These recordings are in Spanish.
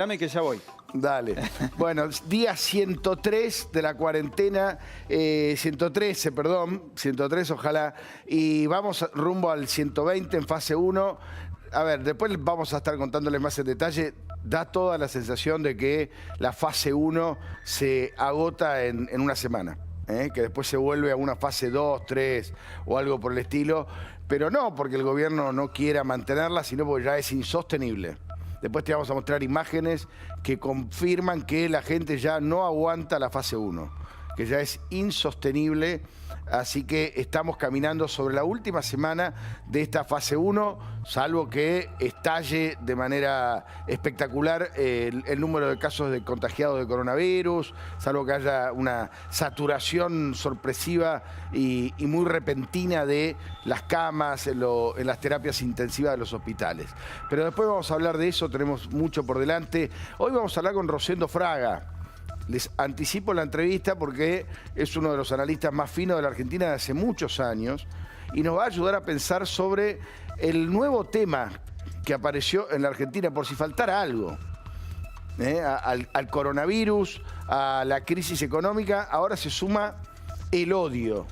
Dame que ya voy. Dale. Bueno, día 103 de la cuarentena, 113, perdón, 103 ojalá, y vamos rumbo al 120 en fase 1. A ver, después vamos a estar contándoles más en detalle. Da toda la sensación de que la fase 1 se agota en una semana, que después se vuelve a una fase 2, 3 o algo por el estilo, pero no porque el gobierno no quiera mantenerla, sino porque ya es insostenible. Después te vamos a mostrar imágenes que confirman que la gente ya no aguanta la fase 1, que ya es insostenible. Así que estamos caminando sobre la última semana de esta fase 1, salvo que estalle de manera espectacular el número de casos de contagiados de coronavirus, salvo que haya una saturación sorpresiva y muy repentina de las camas en las terapias intensivas de los hospitales. Pero después vamos a hablar de eso, tenemos mucho por delante. Hoy vamos a hablar con Rosendo Fraga. Les anticipo la entrevista porque es uno de los analistas más finos de la Argentina de hace muchos años y nos va a ayudar a pensar sobre el nuevo tema que apareció en la Argentina, por si faltara algo. Al coronavirus, a la crisis económica, ahora se suma el odio.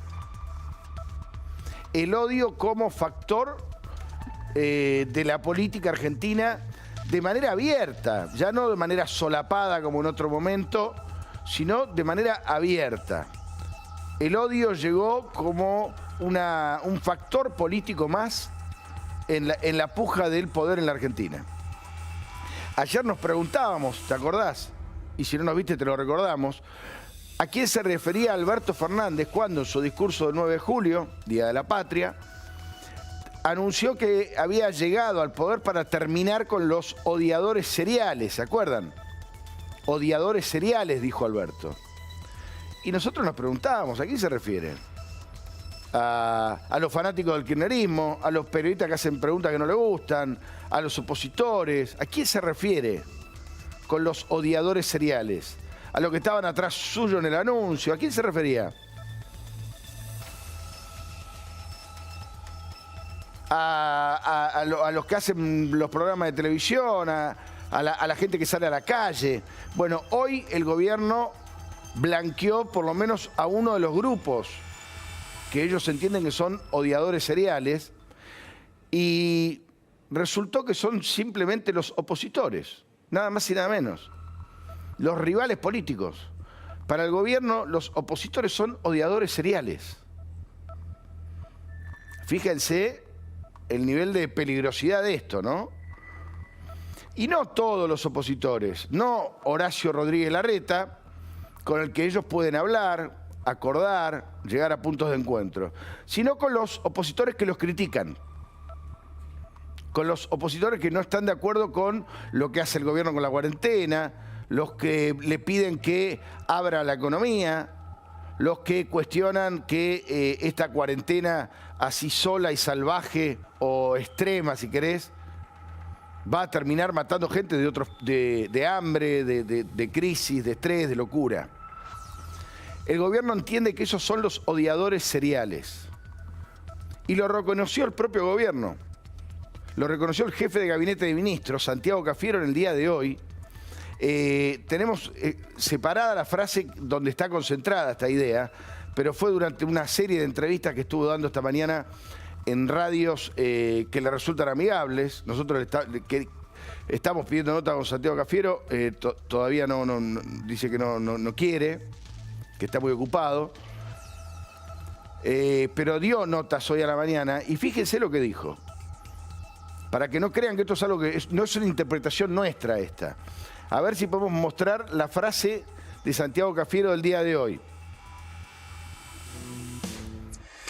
El odio como factor de la política argentina de manera abierta, ya no de manera solapada como en otro momento, sino de manera abierta. El odio llegó como un factor político más en la puja del poder en la Argentina. Ayer nos preguntábamos, ¿te acordás? Y si no nos viste te lo recordamos, ¿a quién se refería Alberto Fernández cuando en su discurso del 9 de julio, Día de la Patria, anunció que había llegado al poder para terminar con los odiadores seriales? ¿Se acuerdan? Odiadores seriales, dijo Alberto. Y nosotros nos preguntábamos, ¿a quién se refiere? A los fanáticos del kirchnerismo, a los periodistas que hacen preguntas que no le gustan, a los opositores. ¿A quién se refiere con los odiadores seriales? A los que estaban atrás suyo en el anuncio. ¿A quién se refería? A los que hacen los programas de televisión, a la gente que sale a la calle. Bueno, hoy el gobierno blanqueó por lo menos a uno de los grupos que ellos entienden que son odiadores seriales y resultó que son simplemente los opositores, nada más y nada menos, los rivales políticos. Para el gobierno los opositores son odiadores seriales. Fíjense el nivel de peligrosidad de esto, ¿no? Y no todos los opositores, no Horacio Rodríguez Larreta, con el que ellos pueden hablar, acordar, llegar a puntos de encuentro, sino con los opositores que los critican, con los opositores que no están de acuerdo con lo que hace el gobierno con la cuarentena, los que le piden que abra la economía, los que cuestionan que esta cuarentena así sola y salvaje o extrema, si querés, va a terminar matando gente de hambre, de crisis, de estrés, de locura. El gobierno entiende que esos son los odiadores seriales. Y lo reconoció el propio gobierno. Lo reconoció el jefe de gabinete de ministros, Santiago Cafiero, en el día de hoy. Tenemos separada la frase donde está concentrada esta idea, pero fue durante una serie de entrevistas que estuvo dando esta mañana en radios que le resultan amigables. Nosotros estamos pidiendo nota con Santiago Cafiero, todavía no dice que no quiere, que está muy ocupado, pero dio notas hoy a la mañana y fíjense lo que dijo, para que no crean que esto es algo que no es una interpretación nuestra esta. A ver si podemos mostrar la frase de Santiago Cafiero del día de hoy.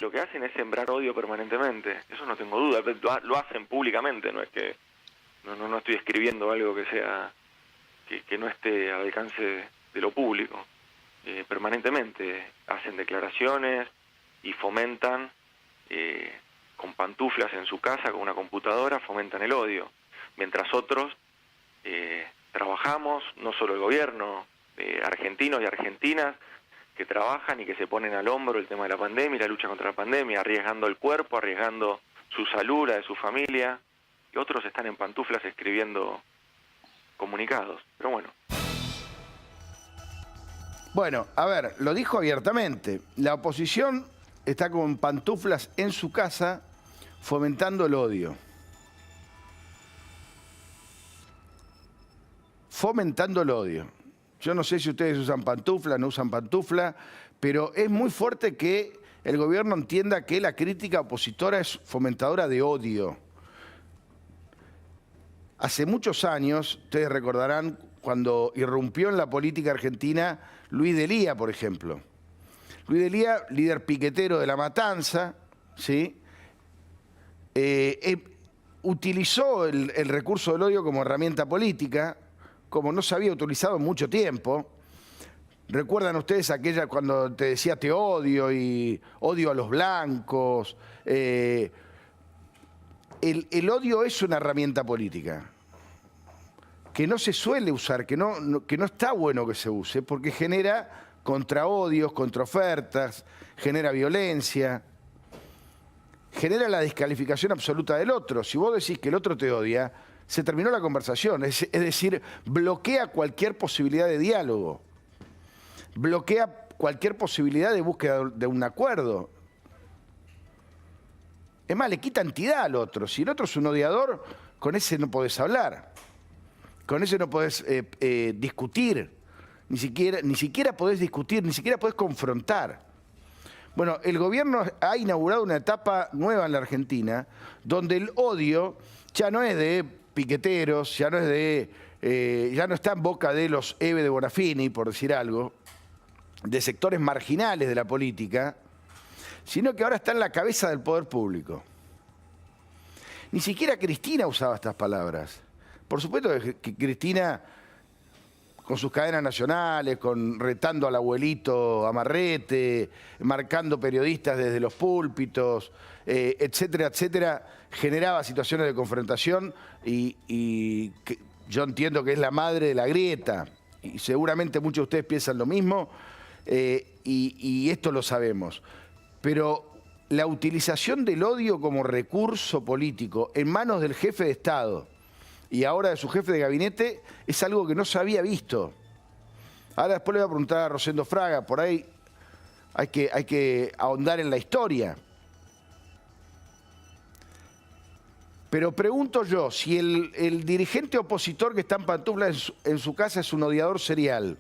Lo que hacen es sembrar odio permanentemente, eso no tengo duda, lo hacen públicamente, no es que no estoy escribiendo algo que sea que no esté al alcance de lo público. Permanentemente hacen declaraciones y fomentan con pantuflas en su casa, con una computadora, fomentan el odio, mientras otros trabajamos, no solo el gobierno, argentinos y argentinas que trabajan y que se ponen al hombro el tema de la pandemia y la lucha contra la pandemia, arriesgando el cuerpo, arriesgando su salud, la de su familia, y otros están en pantuflas escribiendo comunicados. Pero bueno. Bueno, a ver, lo dijo abiertamente. La oposición está con pantuflas en su casa fomentando el odio. Fomentando el odio. Yo no sé si ustedes usan pantufla, no usan pantufla, pero es muy fuerte que el gobierno entienda que la crítica opositora es fomentadora de odio. Hace muchos años, ustedes recordarán, cuando irrumpió en la política argentina Luis Delía, por ejemplo. Luis Delía, líder piquetero de La Matanza, ¿sí? Utilizó el recurso del odio como herramienta política, como no se había utilizado en mucho tiempo. ¿Recuerdan ustedes aquella cuando te decía te odio y odio a los blancos? El odio es una herramienta política que no se suele usar, que no está bueno que se use, porque genera contraodios, contraofertas, genera violencia, genera la descalificación absoluta del otro. Si vos decís que el otro te odia, se terminó la conversación, es decir, bloquea cualquier posibilidad de diálogo, bloquea cualquier posibilidad de búsqueda de un acuerdo. Es más, le quita entidad al otro. Si el otro es un odiador, con ese no podés hablar, con ese no podés discutir, ni siquiera podés discutir, ni siquiera podés confrontar. Bueno, el gobierno ha inaugurado una etapa nueva en la Argentina, donde el odio ya no es de piqueteros, ya no está en boca de los Eve de Bonafini, por decir algo, de sectores marginales de la política, sino que ahora está en la cabeza del poder público. Ni siquiera Cristina usaba estas palabras. Por supuesto que Cristina, con sus cadenas nacionales, retando al abuelito Amarrete, marcando periodistas desde los púlpitos, etcétera, etcétera, generaba situaciones de confrontación y yo entiendo que es la madre de la grieta. Y seguramente muchos de ustedes piensan lo mismo y esto lo sabemos. Pero la utilización del odio como recurso político en manos del jefe de Estado y ahora de su jefe de gabinete es algo que no se había visto. Ahora después le voy a preguntar a Rosendo Fraga, por ahí hay que ahondar en la historia. Pero pregunto yo, si el dirigente opositor que está en pantufla en su casa es un odiador serial,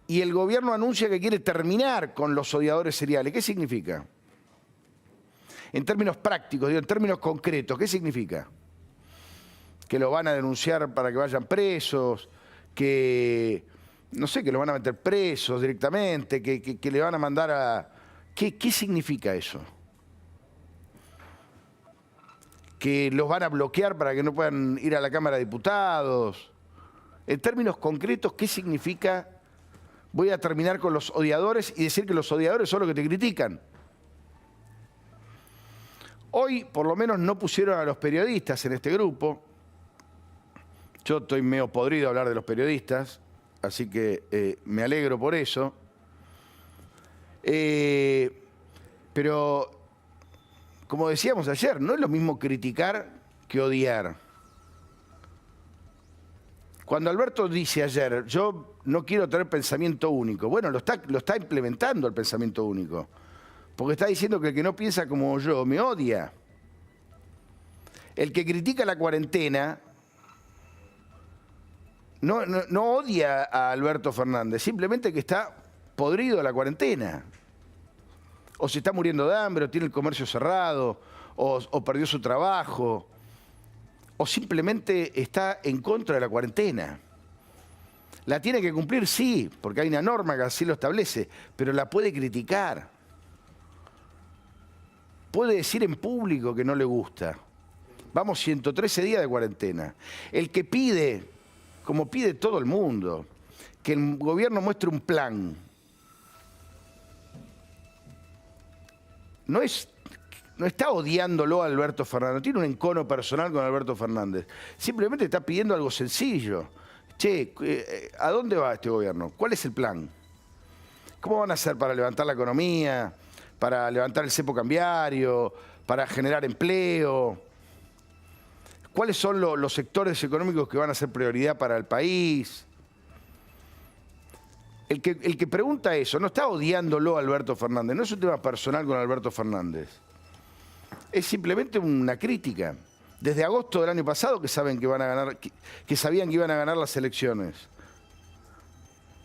y el gobierno anuncia que quiere terminar con los odiadores seriales, ¿qué significa? En términos prácticos, digo, en términos concretos, ¿qué significa? Que los van a denunciar para que vayan presos, que, no sé, que los van a meter presos directamente, que le van a mandar a... ¿Qué significa eso? Que los van a bloquear para que no puedan ir a la Cámara de Diputados. En términos concretos, ¿qué significa? Voy a terminar con los odiadores y decir que los odiadores son los que te critican. Hoy, por lo menos, no pusieron a los periodistas en este grupo. Yo estoy medio podrido a hablar de los periodistas, así que me alegro por eso. Pero, como decíamos ayer, no es lo mismo criticar que odiar. Cuando Alberto dice ayer, yo no quiero tener pensamiento único, bueno, lo está implementando el pensamiento único. Porque está diciendo que el que no piensa como yo me odia. El que critica la cuarentena no odia a Alberto Fernández, simplemente que está podrido de la cuarentena. O se está muriendo de hambre, o tiene el comercio cerrado, o perdió su trabajo, o simplemente está en contra de la cuarentena. La tiene que cumplir, sí, porque hay una norma que así lo establece, pero la puede criticar. Puede decir en público que no le gusta. Vamos 113 días de cuarentena. El que pide, como pide todo el mundo, que el gobierno muestre un plan. No está odiándolo a Alberto Fernández, no tiene un encono personal con Alberto Fernández. Simplemente está pidiendo algo sencillo. Che, ¿a dónde va este gobierno? ¿Cuál es el plan? ¿Cómo van a hacer para levantar la economía, para levantar el cepo cambiario, para generar empleo? cuáles son los sectores económicos que van a ser prioridad para el país. El que pregunta eso no está odiándolo a Alberto Fernández, no es un tema personal con Alberto Fernández. Es simplemente una crítica. Desde agosto del año pasado que saben que van a ganar, que sabían que iban a ganar las elecciones.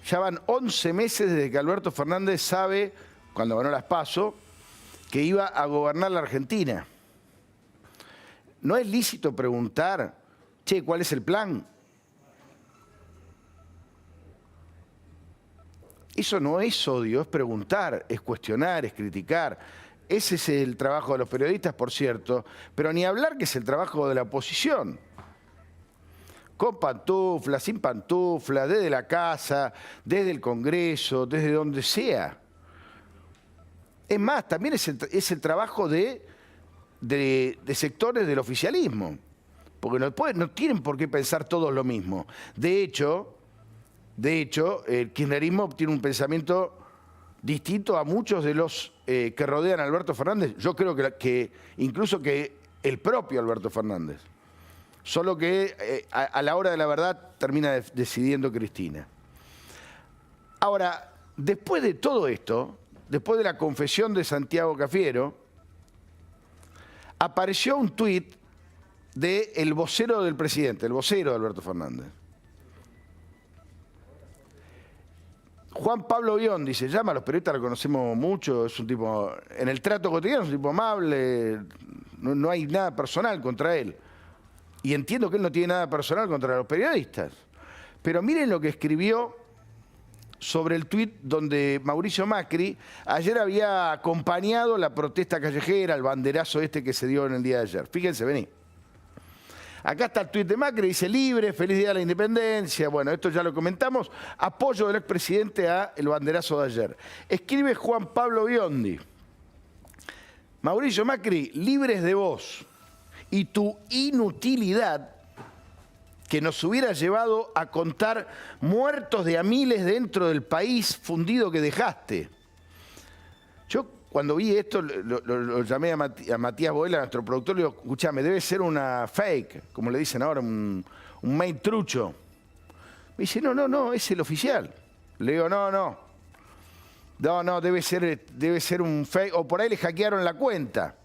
Ya van 11 meses desde que Alberto Fernández sabe, cuando ganó las PASO, que iba a gobernar la Argentina. ¿No es lícito preguntar, che, cuál es el plan? Eso no es odio, es preguntar, es cuestionar, es criticar. Ese es el trabajo de los periodistas, por cierto, pero ni hablar que es el trabajo de la oposición. Con pantufla, sin pantufla, desde la casa, desde el Congreso, desde donde sea. Es más, también es el trabajo de sectores del oficialismo, porque no tienen por qué pensar todos lo mismo. De hecho, el kirchnerismo tiene un pensamiento distinto a muchos de los que rodean a Alberto Fernández. Yo creo que incluso que el propio Alberto Fernández. Solo que a la hora de la verdad termina decidiendo Cristina. Ahora, después de todo esto, después de la confesión de Santiago Cafiero, apareció un tuit del vocero del presidente, el vocero de Alberto Fernández. Juan Pablo Biondi se llama, los periodistas lo conocemos mucho, es un tipo, en el trato cotidiano es un tipo amable, no hay nada personal contra él. Y entiendo que él no tiene nada personal contra los periodistas. Pero miren lo que escribió sobre el tuit donde Mauricio Macri ayer había acompañado la protesta callejera, el banderazo este que se dio en el día de ayer. Fíjense, vení. Acá está el tuit de Macri, dice libre, feliz día de la independencia. Bueno, esto ya lo comentamos. Apoyo del expresidente a el banderazo de ayer. Escribe Juan Pablo Biondi. Mauricio Macri, libres de vos y tu inutilidad que nos hubiera llevado a contar muertos de a miles dentro del país fundido que dejaste. Yo cuando vi esto lo llamé a Matías Boela, nuestro productor, le digo, escuchame, debe ser una fake, como le dicen ahora, un mail trucho. Me dice, no, es el oficial. Le digo, no, debe ser un fake, o por ahí le hackearon la cuenta.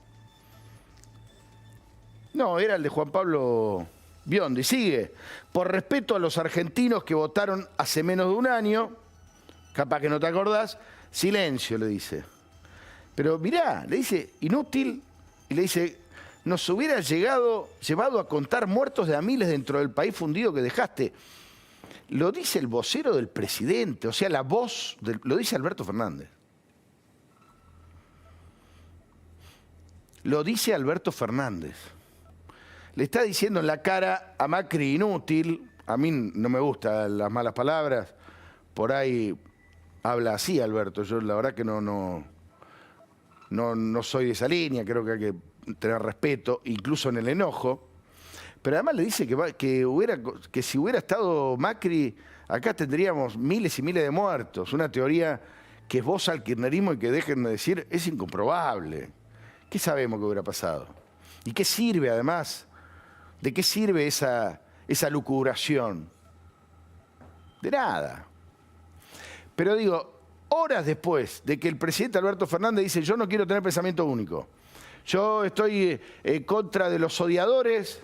No, era el de Juan Pablo Biondi. Sigue. Por respeto a los argentinos que votaron hace menos de un año, capaz que no te acordás, silencio, le dice. Pero mirá, le dice, inútil, y le dice, nos hubiera llevado a contar muertos de a miles dentro del país fundido que dejaste. Lo dice el vocero del presidente, o sea, la voz, lo dice Alberto Fernández. Lo dice Alberto Fernández. Le está diciendo en la cara a Macri inútil, a mí no me gustan las malas palabras, por ahí habla así Alberto, yo la verdad que no soy de esa línea, creo que hay que tener respeto, incluso en el enojo, pero además le dice que si hubiera estado Macri, acá tendríamos miles y miles de muertos, una teoría que esboza al kirchnerismo y que dejen de decir es incomprobable. ¿Qué sabemos que hubiera pasado? ¿Y qué sirve además? ¿De qué sirve esa lucubración? De nada. Pero digo, horas después de que el presidente Alberto Fernández dice yo no quiero tener pensamiento único, yo estoy en contra de los odiadores,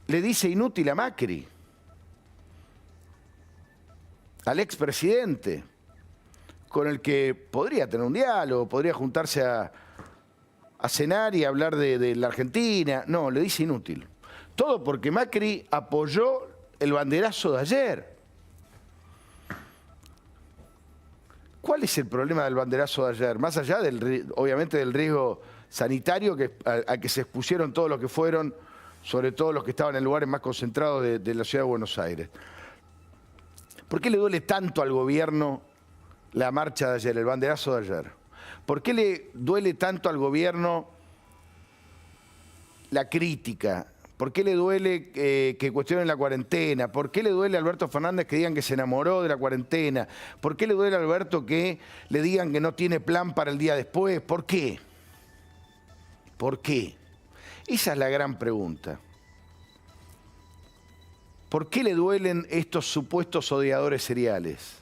le dice inútil a Macri, al expresidente, con el que podría tener un diálogo, podría juntarse a cenar y hablar de la Argentina. No, le dice inútil. Todo porque Macri apoyó el banderazo de ayer. ¿Cuál es el problema del banderazo de ayer? Más allá, obviamente, del riesgo sanitario al que se expusieron todos los que fueron, sobre todo los que estaban en lugares más concentrados de la ciudad de Buenos Aires. ¿Por qué le duele tanto al gobierno la marcha de ayer, el banderazo de ayer? ¿Por qué le duele tanto al gobierno la crítica? ¿Por qué le duele que cuestionen la cuarentena? ¿Por qué le duele a Alberto Fernández que digan que se enamoró de la cuarentena? ¿Por qué le duele a Alberto que le digan que no tiene plan para el día después? ¿Por qué? ¿Por qué? Esa es la gran pregunta. ¿Por qué le duelen estos supuestos odiadores seriales?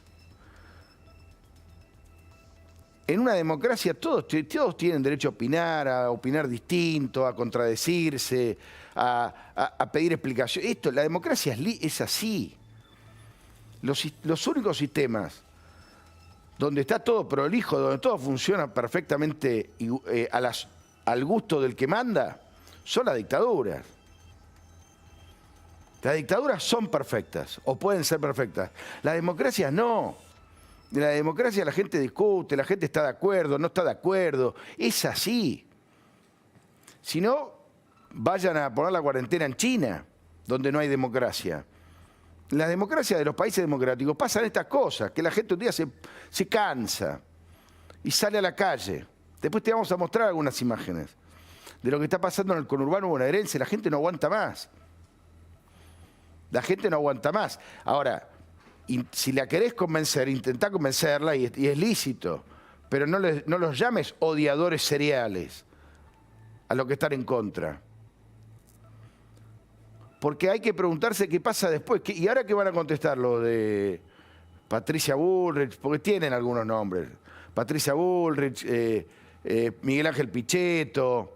En una democracia todos tienen derecho a opinar distinto, a contradecirse, a pedir explicaciones. La democracia es así. Los únicos sistemas donde está todo prolijo, donde todo funciona perfectamente al gusto del que manda, son las dictaduras. Las dictaduras son perfectas, o pueden ser perfectas. Las democracias no. En la democracia la gente discute, la gente está de acuerdo, no está de acuerdo. Es así. Si no, vayan a poner la cuarentena en China, donde no hay democracia. En la democracia de los países democráticos pasan estas cosas, que la gente un día se cansa y sale a la calle. Después te vamos a mostrar algunas imágenes de lo que está pasando en el conurbano bonaerense. La gente no aguanta más. La gente no aguanta más. Ahora, si la querés convencer, intentá convencerla y es lícito. Pero no los llames odiadores seriales a los que están en contra. Porque hay que preguntarse qué pasa después. ¿Y ahora qué van a contestar lo de Patricia Bullrich? Porque tienen algunos nombres. Patricia Bullrich, Miguel Ángel Pichetto.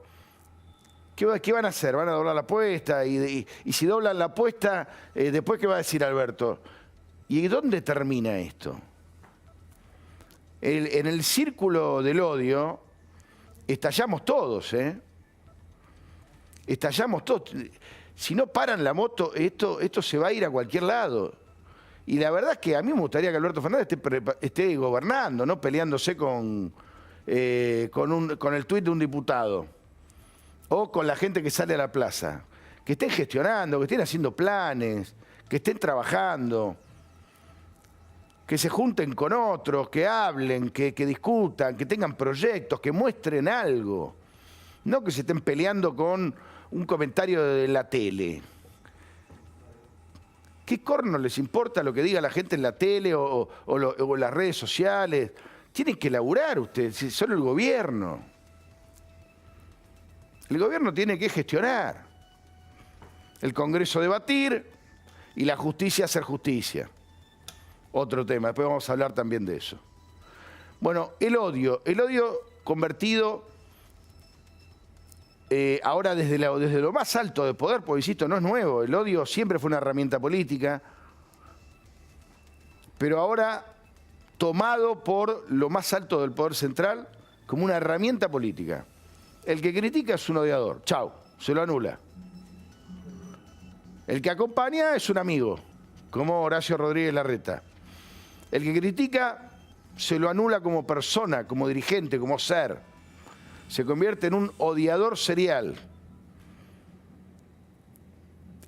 ¿Qué van a hacer? ¿Van a doblar la apuesta? Y si doblan la apuesta, ¿después qué va a decir Alberto? ¿Y dónde termina esto? En el círculo del odio estallamos todos, ¿eh? Estallamos todos. Si no paran la moto, esto se va a ir a cualquier lado. Y la verdad es que a mí me gustaría que Alberto Fernández esté gobernando, no peleándose con el tuit de un diputado. O con la gente que sale a la plaza. Que estén gestionando, que estén haciendo planes, que estén trabajando, que se junten con otros, que hablen, que discutan, que tengan proyectos, que muestren algo. No que se estén peleando con un comentario de la tele. ¿Qué corno les importa lo que diga la gente en la tele o en las redes sociales? Tienen que laburar ustedes, son el gobierno. El gobierno tiene que gestionar. El Congreso debatir y la justicia hacer justicia. Otro tema, después vamos a hablar también de eso. Bueno, el odio convertido ahora desde lo más alto de poder, porque insisto, no es nuevo. El odio siempre fue una herramienta política, pero ahora tomado por lo más alto del poder central como una herramienta política. El que critica es un odiador. Chau, se lo anula. El que acompaña es un amigo, como Horacio Rodríguez Larreta. El que critica se lo anula como persona, como dirigente, como ser. Se convierte en un odiador serial.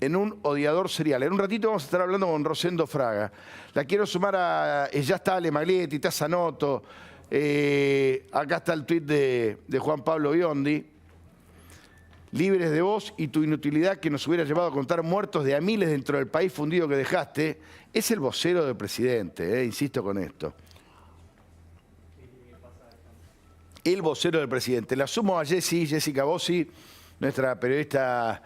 En un odiador serial. En un ratito vamos a estar hablando con Rosendo Fraga. La quiero sumar a... Ya está Ale Maglietti, está Zanotto. Acá está el tuit de Juan Pablo Biondi. Libres de vos y tu inutilidad que nos hubiera llevado a contar muertos de a miles dentro del país fundido que dejaste. Es el vocero del presidente, insisto con esto. El vocero del presidente. La sumo a Jessica Bossi, nuestra periodista